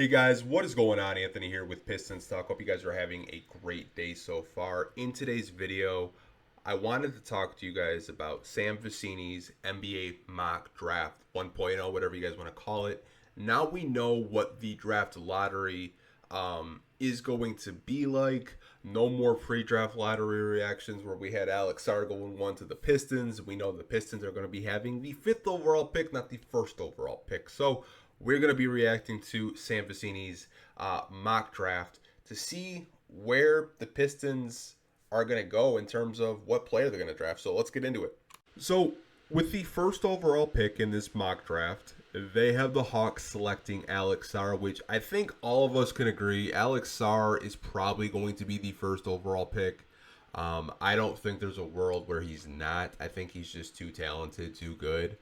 Hey guys, what is going on? Anthony here with Pistons Talk. Hope you guys are having a great day so far. In today's video, I wanted to talk to you guys about Sam Vecenie's NBA mock draft 1.0, whatever you guys want to call it. Now we know what the draft lottery is going to be like. No more pre-draft lottery reactions where we had Alex Sarr going one to the Pistons. We know the Pistons are going to be having the fifth overall pick, not the first overall pick. So we're going to be reacting to Sam Vecenie's mock draft to see where the Pistons are going to go in terms of what player they're going to draft. So let's get into it. So, with the first overall pick in this mock draft, they have the Hawks selecting Alex Sarr, which I think all of us can agree Alex Sarr is probably going to be the first overall pick. I don't think there's a world where he's not. I think he's just too talented, too good.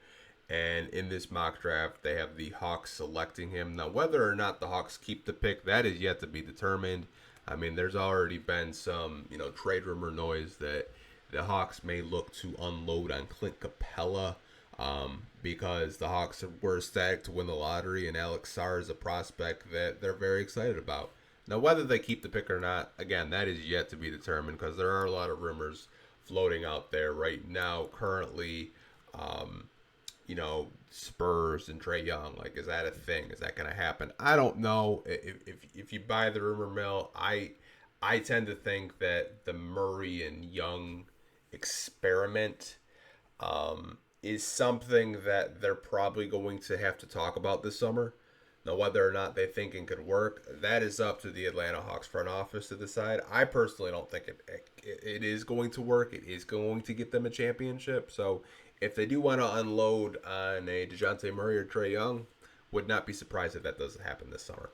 And in this mock draft, they have the Hawks selecting him. Now, whether or not the Hawks keep the pick, that is yet to be determined. I mean, there's already been some, trade rumor noise that the Hawks may look to unload on Clint Capella because the Hawks were ecstatic to win the lottery, and Alex Sarr is a prospect that they're very excited about. Now, whether they keep the pick or not, again, that is yet to be determined because there are a lot of rumors floating out there right now. Currently, Spurs and Trae Young. Like, is that a thing? Is that going to happen? I don't know. If you buy the rumor mill, I tend to think that the Murray and Young experiment is something that they're probably going to have to talk about this summer. Now, whether or not they think it could work, that is up to the Atlanta Hawks front office to decide. I personally don't think it is going to work. It is going to get them a championship. So if they do want to unload on a DeJounte Murray or Trae Young, would not be surprised if that doesn't happen this summer.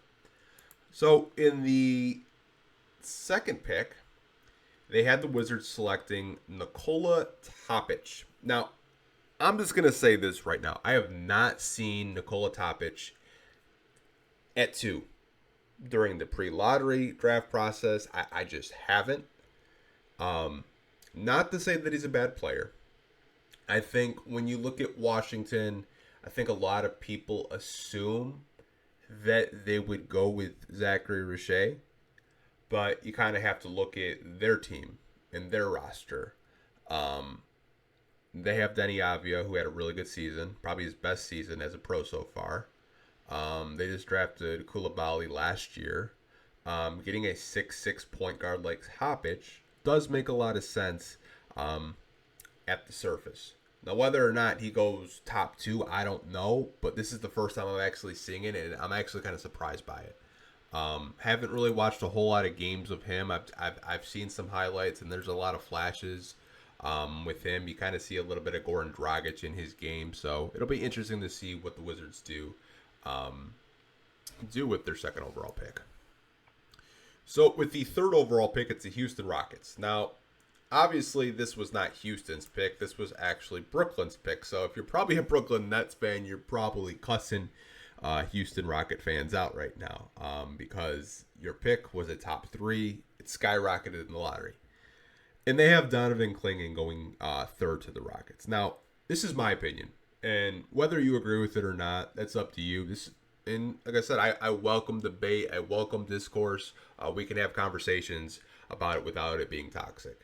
So in the second pick, they had the Wizards selecting Nikola Topic. Now, I'm just going to say this right now. I have not seen Nikola Topic at 2 during the pre-lottery draft process. I just haven't. Not to say that he's a bad player. I think when you look at Washington, I think a lot of people assume that they would go with Zachary Richey, but you kind of have to look at their team and their roster. They have Denny Avia, who had a really good season, probably his best season as a pro so far. They just drafted Koulibaly last year. Getting a 6'6" point guard like Hoppich does make a lot of sense at the surface. Now, whether or not he goes top 2, I don't know, but this is the first time I'm actually seeing it, and I'm actually kind of surprised by it. Haven't really watched a whole lot of games of him. I've seen some highlights, and there's a lot of flashes with him. You kind of see a little bit of Goran Dragic in his game, so it'll be interesting to see what the Wizards do with their second overall pick. So with the third overall pick, it's the Houston Rockets. Now, obviously, this was not Houston's pick. This was actually Brooklyn's pick. So if you're probably a Brooklyn Nets fan, you're probably cussing Houston Rocket fans out right now because your pick was a top 3. It skyrocketed in the lottery. And they have Donovan Clingan going third to the Rockets. Now, this is my opinion. And whether you agree with it or not, that's up to you. And like I said, I welcome debate. I welcome discourse. We can have conversations about it without it being toxic.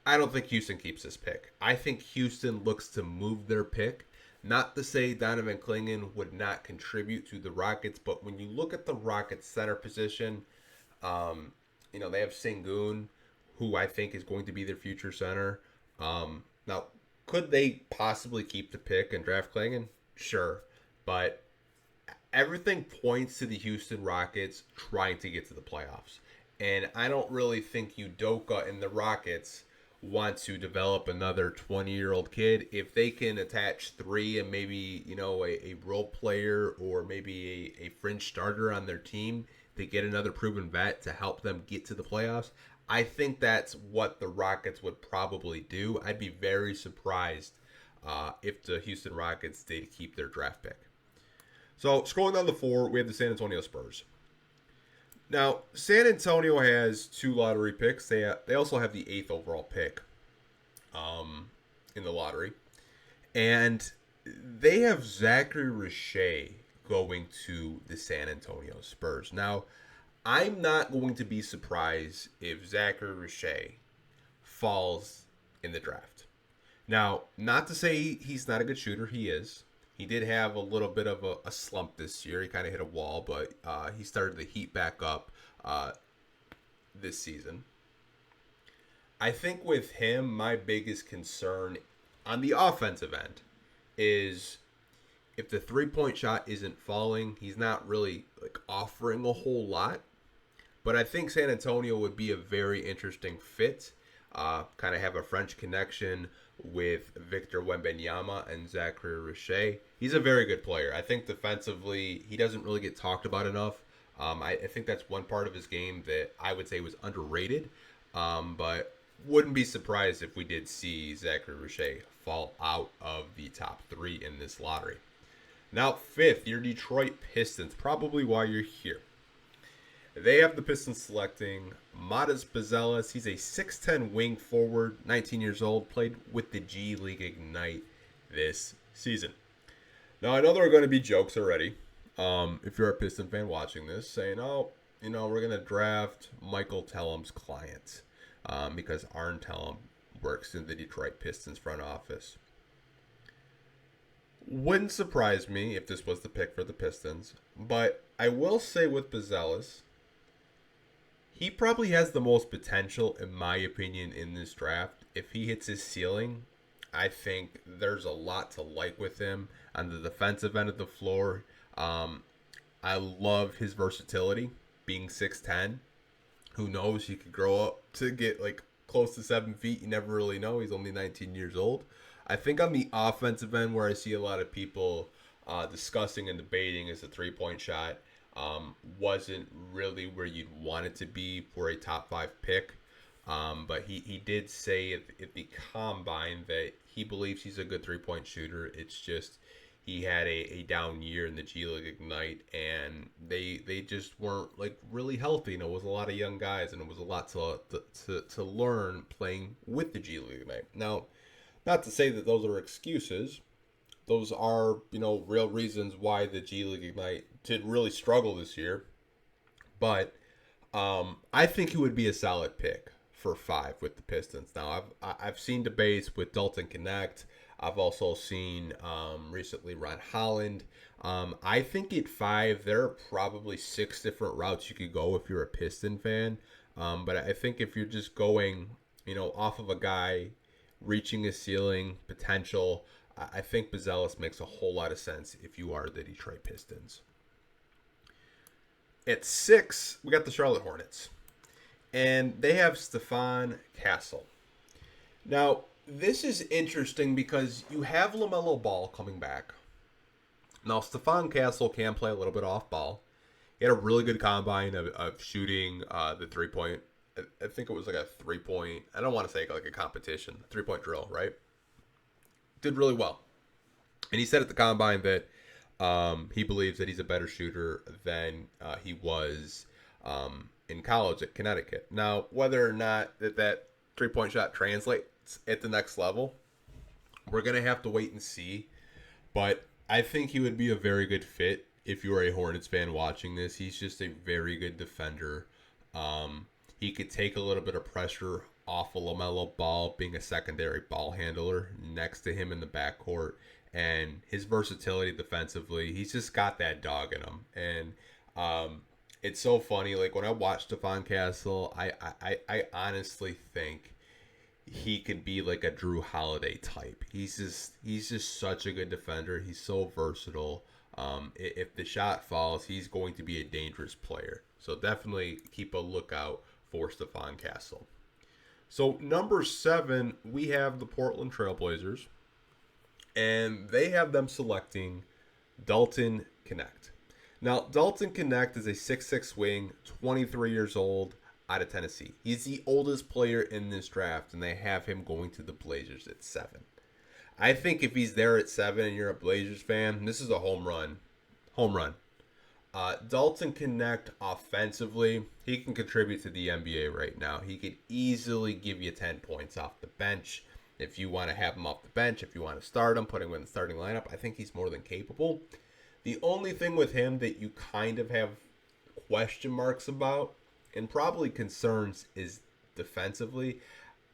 I don't think Houston keeps this pick. I think Houston looks to move their pick. Not to say Donovan Clingan would not contribute to the Rockets, but when you look at the Rockets center position, they have Sengun, who I think is going to be their future center. Now, could they possibly keep the pick and draft Clingan? Sure. But everything points to the Houston Rockets trying to get to the playoffs. And I don't really think Udoka and the Rockets want to develop another 20-year-old kid. If they can attach 3 and maybe, a role player or maybe a fringe starter on their team to get another proven vet to help them get to the playoffs, I think that's what the Rockets would probably do. I'd be very surprised if the Houston Rockets stay to keep their draft pick. So scrolling down the 4, we have the San Antonio Spurs. Now, San Antonio has 2 lottery picks. They also have the 8th overall pick in the lottery. And they have Zachary Richey going to the San Antonio Spurs. Now, I'm not going to be surprised if Zachary Richey falls in the draft. Now, not to say he's not a good shooter, he is. He did have a little bit of a slump this year. He kind of hit a wall, but he started to heat back up this season. I think with him, my biggest concern on the offensive end is if the three-point shot isn't falling, he's not really like offering a whole lot. But I think San Antonio would be a very interesting fit. Kind of have a French connection with Victor Wembanyama and Zachary Richey. He's a very good player. I think defensively, he doesn't really get talked about enough. I think that's one part of his game that I would say was underrated. But wouldn't be surprised if we did see Zachary Richey fall out of the top 3 in this lottery. Now, 5th, your Detroit Pistons. Probably why you're here. They have the Pistons selecting Matas Buzelis. He's a 6'10 wing forward, 19 years old, played with the G League Ignite this season. Now, I know there are going to be jokes already. If you're a Piston fan watching this, saying, oh, we're going to draft Michael Tellum's client because Arn Tellum works in the Detroit Pistons front office. Wouldn't surprise me if this was the pick for the Pistons, but I will say with Buzelis, he probably has the most potential, in my opinion, in this draft. If he hits his ceiling, I think there's a lot to like with him on the defensive end of the floor. I love his versatility, being 6'10". Who knows? He could grow up to get like close to 7 feet. You never really know. He's only 19 years old. I think on the offensive end, where I see a lot of people discussing and debating is the three-point shot. Wasn't really where you'd want it to be for a top 5 pick. But he did say at the combine that he believes he's a good three-point shooter. It's just he had a down year in the G League Ignite, and they just weren't like really healthy. It was a lot of young guys, and it was a lot to learn playing with the G League Ignite. Now, not to say that those are excuses. Those are, real reasons why the G League Ignite did really struggle this year. But I think he would be a solid pick for 5 with the Pistons. Now, I've seen debates with Dalton Connect. I've also seen recently Ron Holland. I think at 5, there are probably 6 different routes you could go if you're a Piston fan. But I think if you're just going, off of a guy reaching his ceiling potential, I think Buzelis makes a whole lot of sense if you are the Detroit Pistons. At 6, we got the Charlotte Hornets. And they have Stephon Castle. Now, this is interesting because you have LaMelo Ball coming back. Now, Stephon Castle can play a little bit off ball. He had a really good combine of shooting the three-point. I think it was like a three-point. I don't want to say like a competition. Three-point drill, right? Did really well. And he said at the combine that he believes that he's a better shooter than he was in college at Connecticut. Now, whether or not that three-point shot translates at the next level, we're going to have to wait and see. But I think he would be a very good fit if you are a Hornets fan watching this. He's just a very good defender. He could take a little bit of pressure off of LaMelo Ball, being a secondary ball handler next to him in the backcourt. And his versatility defensively, he's just got that dog in him. And it's so funny. Like, when I watch Stephon Castle, I honestly think he could be like a Drew Holiday type. He's just such a good defender. He's so versatile. If the shot falls, he's going to be a dangerous player. So definitely keep a lookout for Stephon Castle. So number 7, we have the Portland Trailblazers. And they have them selecting Dalton Connect. Now, Dalton Connect is a 6'6 wing, 23 years old, out of Tennessee. He's the oldest player in this draft, and they have him going to the Blazers at 7. I think if he's there at 7 and you're a Blazers fan, this is a home run. Home run. Dalton Connect offensively, he can contribute to the NBA right now. He could easily give you 10 points off the bench. If you want to have him off the bench, if you want to start him, put him in the starting lineup, I think he's more than capable. The only thing with him that you kind of have question marks about and probably concerns is defensively.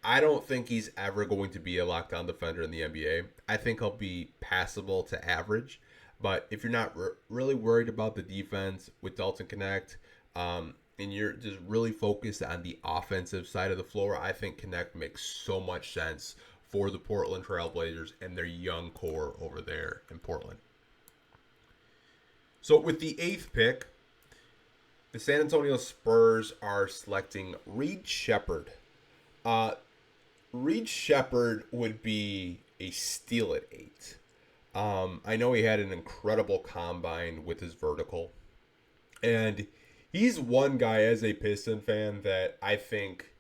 I don't think he's ever going to be a lockdown defender in the NBA. I think he'll be passable to average. But if you're not really worried about the defense with Dalton Connect, and you're just really focused on the offensive side of the floor, I think Connect makes so much sense for the Portland Trailblazers and their young core over there in Portland. So with the 8th pick, the San Antonio Spurs are selecting Reed Sheppard. Reed Sheppard would be a steal at 8. I know he had an incredible combine with his vertical. And he's one guy as a Piston fan that I think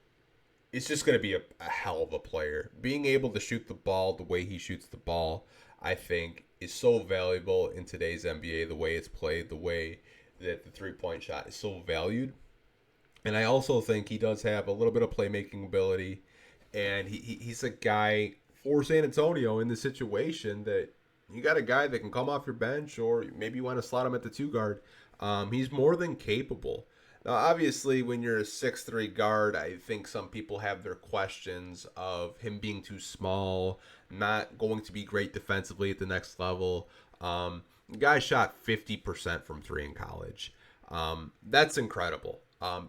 is just going to be a hell of a player. Being able to shoot the ball the way he shoots the ball, I think, is so valuable in today's NBA, the way it's played, the way that the three-point shot is so valued. And I also think he does have a little bit of playmaking ability. And he's a guy for San Antonio in the situation that you got a guy that can come off your bench, or maybe you want to slot him at the 2 guard. He's more than capable. Now, obviously, when you're a 6'3" guard, I think some people have their questions of him being too small, not going to be great defensively at the next level. The guy shot 50% from 3 in college. That's incredible.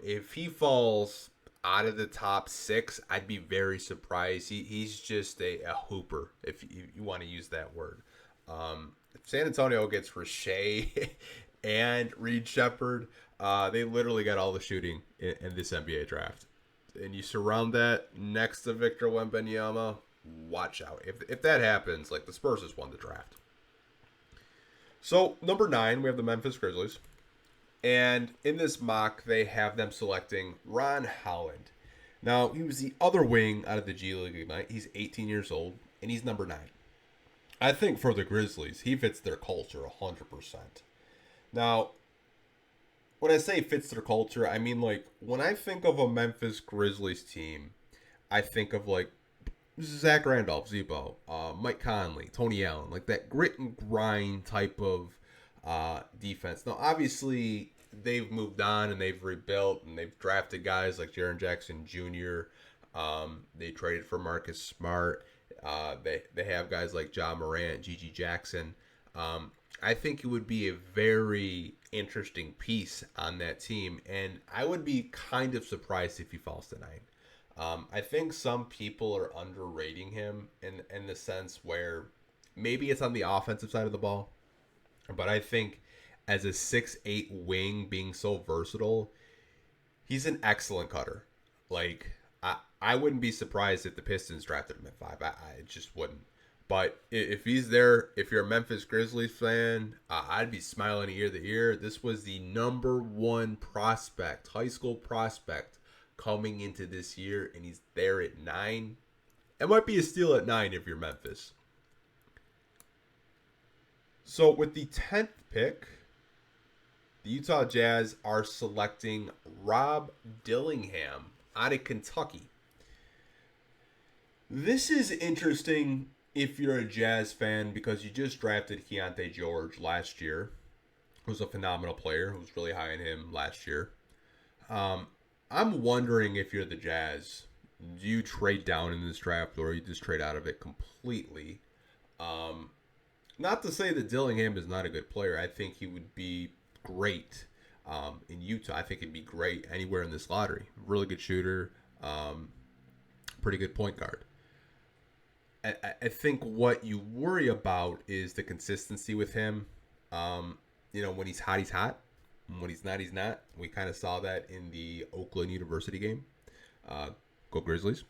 If he falls out of the top 6, I'd be very surprised. He's just a hooper, if you want to use that word. If San Antonio gets Rashay and Reed Sheppard, they literally got all the shooting in this NBA draft. And you surround that next to Victor Wembanyama, watch out. If that happens, like, the Spurs just won the draft. So, number 9, we have the Memphis Grizzlies. And in this mock, they have them selecting Ron Holland. Now, he was the other wing out of the G League Ignite. He's 18 years old, and he's number 9. I think for the Grizzlies, he fits their culture 100%. Now, when I say fits their culture, I mean, like, when I think of a Memphis Grizzlies team, I think of, like, Zach Randolph, Zebo, Mike Conley, Tony Allen, like that grit and grind type of defense. Now, obviously, they've moved on and they've rebuilt and they've drafted guys like Jaren Jackson Jr. They traded for Marcus Smart. They have guys like Ja Morant, Gigi Jackson. I think it would be a very interesting piece on that team, and I would be kind of surprised if he falls to 9. I think some people are underrating him in the sense where maybe it's on the offensive side of the ball, but I think as a 6'8" wing being so versatile, he's an excellent cutter. Like, I wouldn't be surprised if the Pistons drafted him at 5. I just wouldn't. But if he's there, if you're a Memphis Grizzlies fan, I'd be smiling ear to ear. This was the number 1 prospect, high school prospect, coming into this year, and he's there at 9. It might be a steal at 9 if you're Memphis. So with the 10th pick, the Utah Jazz are selecting Rob Dillingham out of Kentucky. This is interesting if you're a Jazz fan because you just drafted Keontae George last year, who's a phenomenal player, who was really high on him last year. I'm wondering if you're the Jazz, do you trade down in this draft or you just trade out of it completely? Not to say that Dillingham is not a good player. I think he would be great in Utah. I think he'd be great anywhere in this lottery. Really good shooter, pretty good point guard. I think what you worry about is the consistency with him. When he's hot, he's hot. And when he's not, he's not. We kind of saw that in the Oakland University game. Go Grizzlies.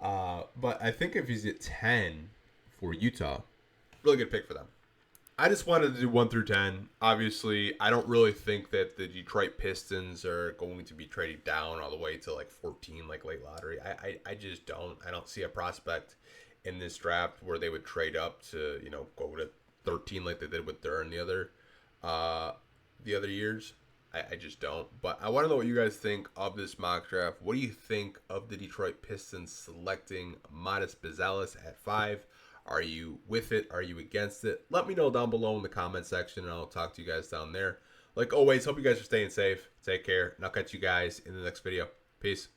But I think if he's at 10 for Utah, really good pick for them. I just wanted to do 1 through 10. Obviously, I don't really think that the Detroit Pistons are going to be trading down all the way to like 14, like late lottery. I just don't. I don't see a prospect in this draft where they would trade up to, go to 13 like they did with Duran the other years. I just don't. But I want to know what you guys think of this mock draft. What do you think of the Detroit Pistons selecting Modest Bazelis at 5? Are you with it? Are you against it? Let me know down below in the comment section, and I'll talk to you guys down there. Like always, hope you guys are staying safe. Take care, and I'll catch you guys in the next video. Peace.